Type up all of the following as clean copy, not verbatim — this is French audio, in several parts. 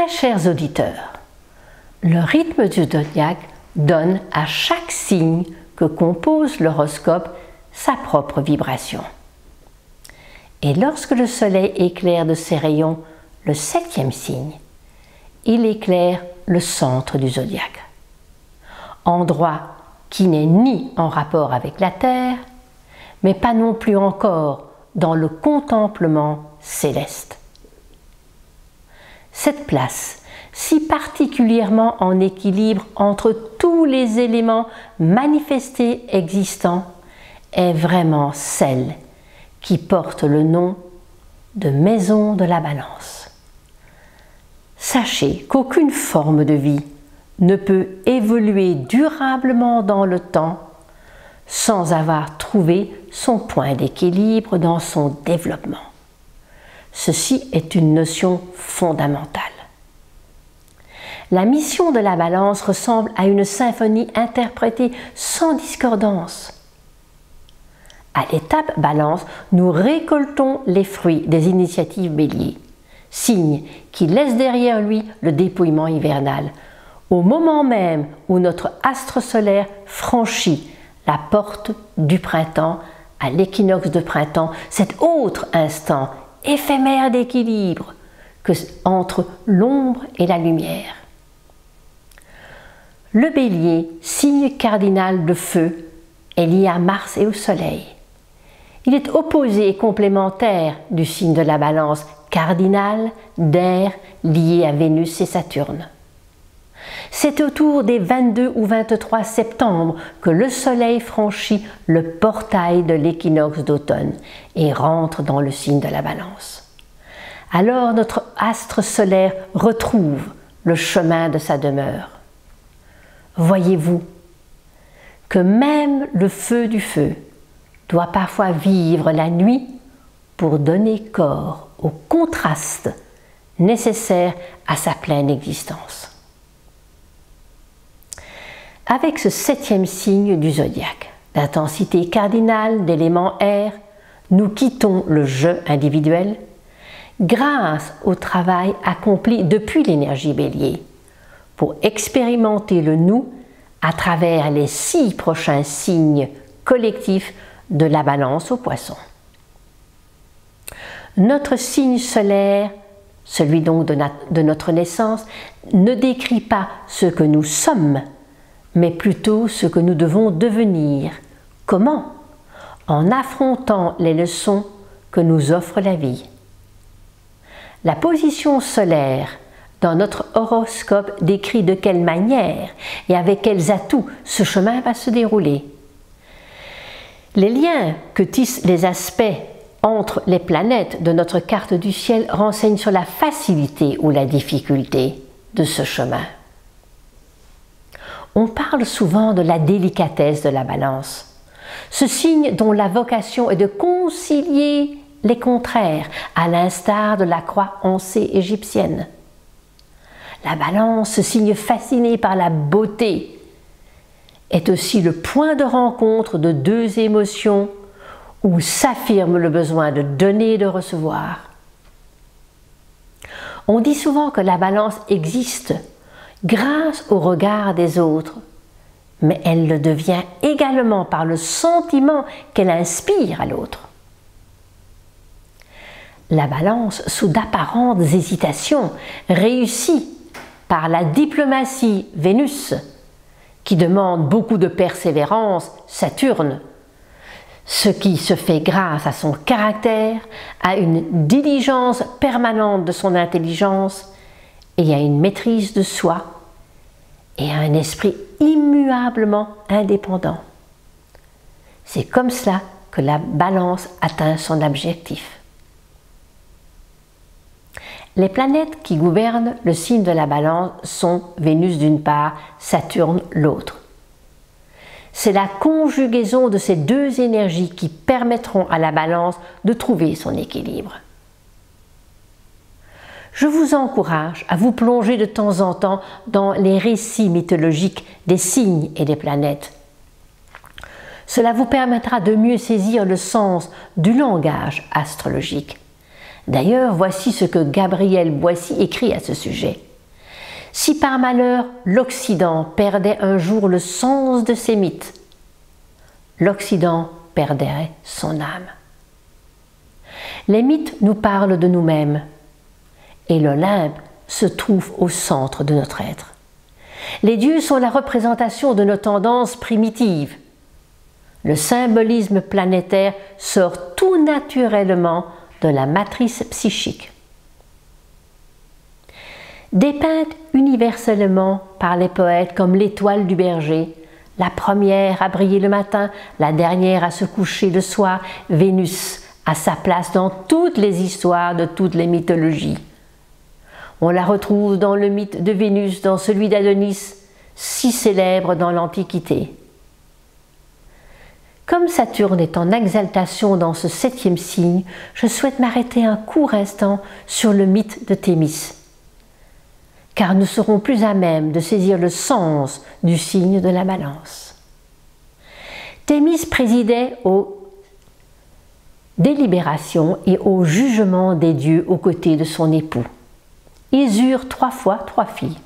Très chers auditeurs, le rythme du zodiaque donne à chaque signe que compose l'horoscope sa propre vibration. Et lorsque le soleil éclaire de ses rayons le 7e signe, il éclaire le centre du zodiaque, endroit qui n'est ni en rapport avec la Terre, mais pas non plus encore dans le contemplement céleste. Cette place, si particulièrement en équilibre entre tous les éléments manifestés existants, est vraiment celle qui porte le nom de maison de la Balance. Sachez qu'aucune forme de vie ne peut évoluer durablement dans le temps sans avoir trouvé son point d'équilibre dans son développement. Ceci est une notion fondamentale. La mission de la Balance ressemble à une symphonie interprétée sans discordance. À l'étape Balance, nous récoltons les fruits des initiatives Bélier, signe qui laisse derrière lui le dépouillement hivernal, au moment même où notre astre solaire franchit la porte du printemps à l'équinoxe de printemps, cet autre instant éphémère d'équilibre entre l'ombre et la lumière. Le Bélier, signe cardinal de feu, est lié à Mars et au Soleil. Il est opposé et complémentaire du signe de la Balance, cardinal d'air lié à Vénus et Saturne. C'est autour des 22 ou 23 septembre que le Soleil franchit le portail de l'équinoxe d'automne et rentre dans le signe de la Balance. Alors notre astre solaire retrouve le chemin de sa demeure. Voyez-vous que même le feu du feu doit parfois vivre la nuit pour donner corps au contraste nécessaire à sa pleine existence. Avec ce 7e signe du zodiaque, d'intensité cardinale d'éléments air, nous quittons le jeu individuel grâce au travail accompli depuis l'énergie Bélier pour expérimenter le nous à travers les 6 prochains signes collectifs de la Balance au Poisson. Notre signe solaire, celui donc de notre naissance, ne décrit pas ce que nous sommes, mais plutôt ce que nous devons devenir. Comment? En affrontant les leçons que nous offre la vie. La position solaire dans notre horoscope décrit de quelle manière et avec quels atouts ce chemin va se dérouler. Les liens que tissent les aspects entre les planètes de notre carte du ciel renseignent sur la facilité ou la difficulté de ce chemin. On parle souvent de la délicatesse de la Balance, ce signe dont la vocation est de concilier les contraires, à l'instar de la croix ancée égyptienne. La Balance, ce signe fasciné par la beauté, est aussi le point de rencontre de deux émotions où s'affirme le besoin de donner et de recevoir. On dit souvent que la Balance existe grâce au regard des autres, mais elle le devient également par le sentiment qu'elle inspire à l'autre. La Balance, sous d'apparentes hésitations, réussit par la diplomatie Vénus, qui demande beaucoup de persévérance, Saturne, ce qui se fait grâce à son caractère, à une diligence permanente de son intelligence et à une maîtrise de soi et à un esprit immuablement indépendant. C'est comme cela que la Balance atteint son objectif. Les planètes qui gouvernent le signe de la Balance sont Vénus d'une part, Saturne l'autre. C'est la conjugaison de ces deux énergies qui permettront à la Balance de trouver son équilibre. Je vous encourage à vous plonger de temps en temps dans les récits mythologiques des signes et des planètes. Cela vous permettra de mieux saisir le sens du langage astrologique. D'ailleurs, voici ce que Gabriel Boissy écrit à ce sujet. Si par malheur l'Occident perdait un jour le sens de ses mythes, l'Occident perdrait son âme. Les mythes nous parlent de nous-mêmes et l'Olympe se trouve au centre de notre être. Les dieux sont la représentation de nos tendances primitives. Le symbolisme planétaire sort tout naturellement de la matrice psychique. Dépeinte universellement par les poètes comme l'étoile du berger, la première à briller le matin, la dernière à se coucher le soir, Vénus a sa place dans toutes les histoires de toutes les mythologies. On la retrouve dans le mythe de Vénus, dans celui d'Adonis, si célèbre dans l'Antiquité. Comme Saturne est en exaltation dans ce 7e signe, je souhaite m'arrêter un court instant sur le mythe de Thémis, car nous serons plus à même de saisir le sens du signe de la Balance. Thémis présidait aux délibérations et au jugement des dieux aux côtés de son époux. Ils eurent 3 fois 3 filles.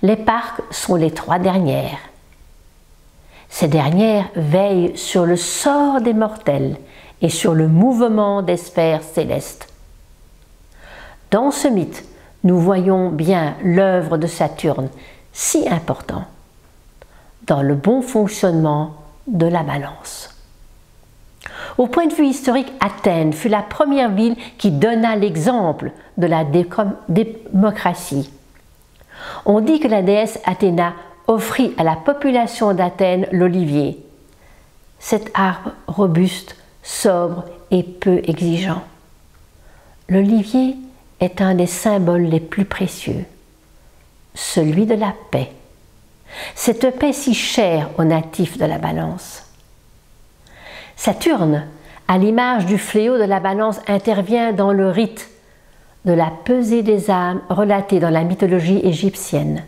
Les Parques sont les 3 dernières. Ces dernières veillent sur le sort des mortels et sur le mouvement des sphères célestes. Dans ce mythe, nous voyons bien l'œuvre de Saturne, si important, dans le bon fonctionnement de la Balance. Au point de vue historique, Athènes fut la première ville qui donna l'exemple de la démocratie. On dit que la déesse Athéna offrit à la population d'Athènes l'olivier, cet arbre robuste, sobre et peu exigeant. L'olivier est un des symboles les plus précieux, celui de la paix. Cette paix si chère aux natifs de la Balance. Saturne, à l'image du fléau de la Balance, intervient dans le rite de la pesée des âmes relatée dans la mythologie égyptienne.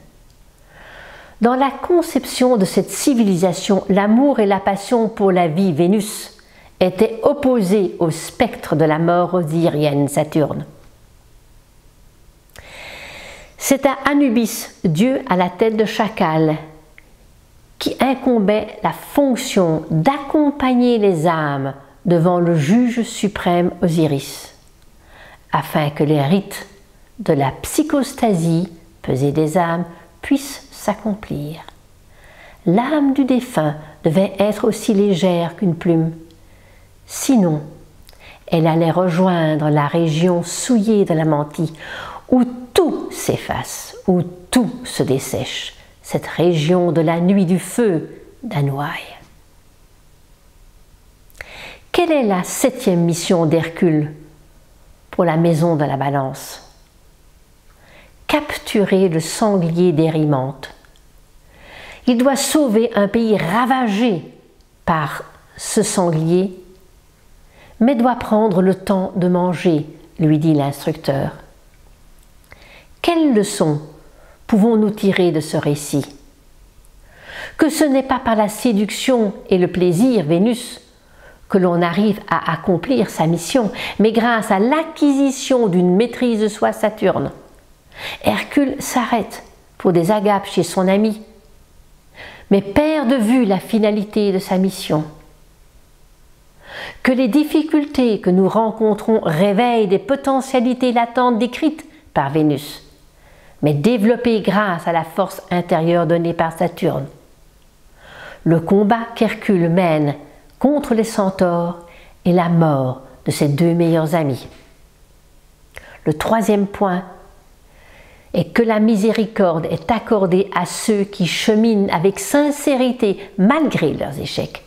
Dans la conception de cette civilisation, l'amour et la passion pour la vie, Vénus, étaient opposés au spectre de la mort osirienne, Saturne. C'est à Anubis, dieu à la tête de chacal, qui incombait la fonction d'accompagner les âmes devant le juge suprême Osiris, afin que les rites de la psychostasie, pesée des âmes, puissent s'accomplir. L'âme du défunt devait être aussi légère qu'une plume, sinon elle allait rejoindre la région souillée de la mantille, où tout s'efface, où tout se dessèche, cette région de la nuit du feu d'Anouaï. Quelle est la 7e mission d'Hercule pour la maison de la Balance? Capturer le sanglier d'Érimante. Il doit sauver un pays ravagé par ce sanglier, mais doit prendre le temps de manger, lui dit l'instructeur. Quelle leçon pouvons-nous tirer de ce récit? Que ce n'est pas par la séduction et le plaisir, Vénus, que l'on arrive à accomplir sa mission, mais grâce à l'acquisition d'une maîtrise de soi, Saturne. Hercule s'arrête pour des agapes chez son ami, mais perd de vue la finalité de sa mission. Que les difficultés que nous rencontrons réveillent des potentialités latentes décrites par Vénus, mais développées grâce à la force intérieure donnée par Saturne. Le combat qu'Hercule mène contre les centaures et la mort de ses 2 meilleurs amis. Le 3e point est que la miséricorde est accordée à ceux qui cheminent avec sincérité malgré leurs échecs,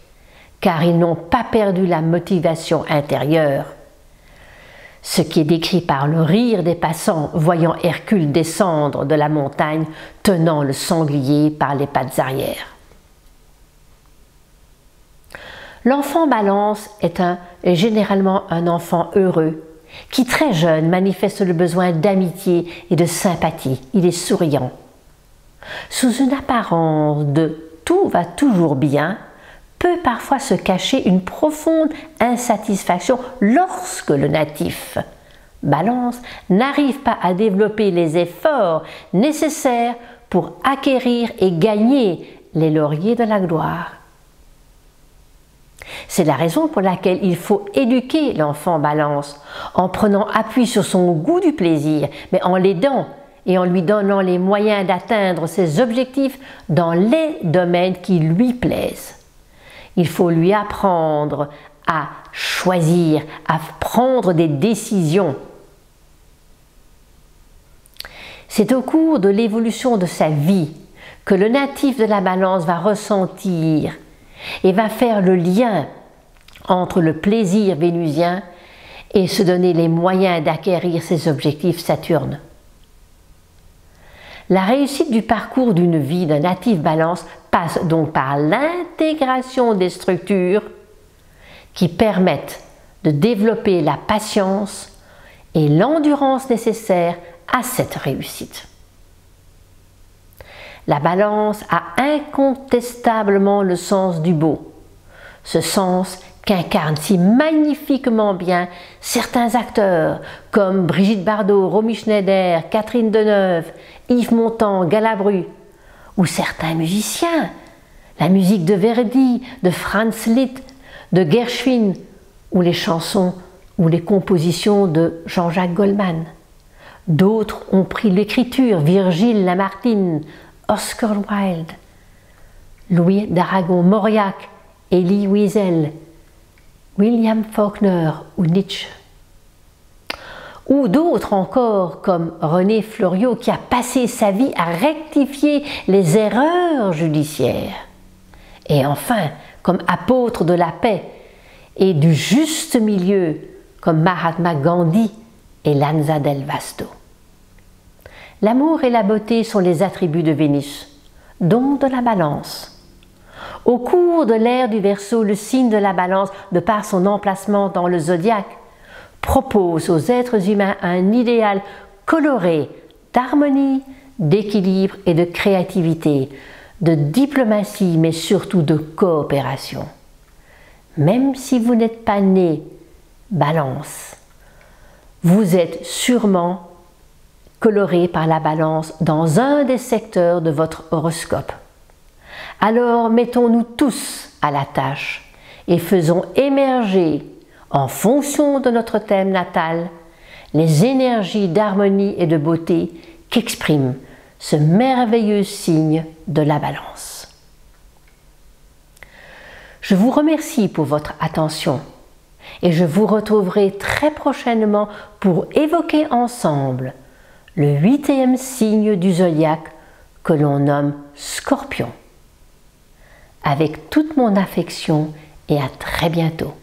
car ils n'ont pas perdu la motivation intérieure. Ce qui est décrit par le rire des passants voyant Hercule descendre de la montagne tenant le sanglier par les pattes arrière. L'enfant Balance est généralement un enfant heureux qui très jeune manifeste le besoin d'amitié et de sympathie. Il est souriant. Sous une apparence de « tout va toujours bien », peut parfois se cacher une profonde insatisfaction lorsque le natif Balance, n'arrive pas à développer les efforts nécessaires pour acquérir et gagner les lauriers de la gloire. C'est la raison pour laquelle il faut éduquer l'enfant Balance, en prenant appui sur son goût du plaisir, mais en l'aidant et en lui donnant les moyens d'atteindre ses objectifs dans les domaines qui lui plaisent. Il faut lui apprendre à choisir, à prendre des décisions. C'est au cours de l'évolution de sa vie que le natif de la Balance va ressentir et va faire le lien entre le plaisir vénusien et se donner les moyens d'acquérir ses objectifs Saturne. La réussite du parcours d'une vie d'un natif Balance passe donc par l'intégration des structures qui permettent de développer la patience et l'endurance nécessaires à cette réussite. La Balance a incontestablement le sens du beau, ce sens qu'incarnent si magnifiquement bien certains acteurs comme Brigitte Bardot, Romy Schneider, Catherine Deneuve, Yves Montand, Galabru, ou certains musiciens, la musique de Verdi, de Franz Liszt, de Gershwin, ou les chansons ou les compositions de Jean-Jacques Goldman. D'autres ont pris l'écriture, Virgile Lamartine, Oscar Wilde, Louis d'Aragon, Mauriac, Elie Wiesel, William Faulkner ou Nietzsche. Ou d'autres encore comme René Fleuriot qui a passé sa vie à rectifier les erreurs judiciaires. Et enfin, comme apôtre de la paix et du juste milieu comme Mahatma Gandhi et Lanza del Vasto. L'amour et la beauté sont les attributs de Vénus, donc de la Balance. Au cours de l'ère du Verseau, le signe de la Balance, de par son emplacement dans le zodiaque, propose aux êtres humains un idéal coloré d'harmonie, d'équilibre et de créativité, de diplomatie, mais surtout de coopération. Même si vous n'êtes pas né Balance, vous êtes sûrement coloré par la Balance dans un des secteurs de votre horoscope. Alors mettons-nous tous à la tâche et faisons émerger, en fonction de notre thème natal, les énergies d'harmonie et de beauté qu'exprime ce merveilleux signe de la Balance. Je vous remercie pour votre attention et je vous retrouverai très prochainement pour évoquer ensemble le 8e signe du zodiaque que l'on nomme Scorpion. Avec toute mon affection et à très bientôt.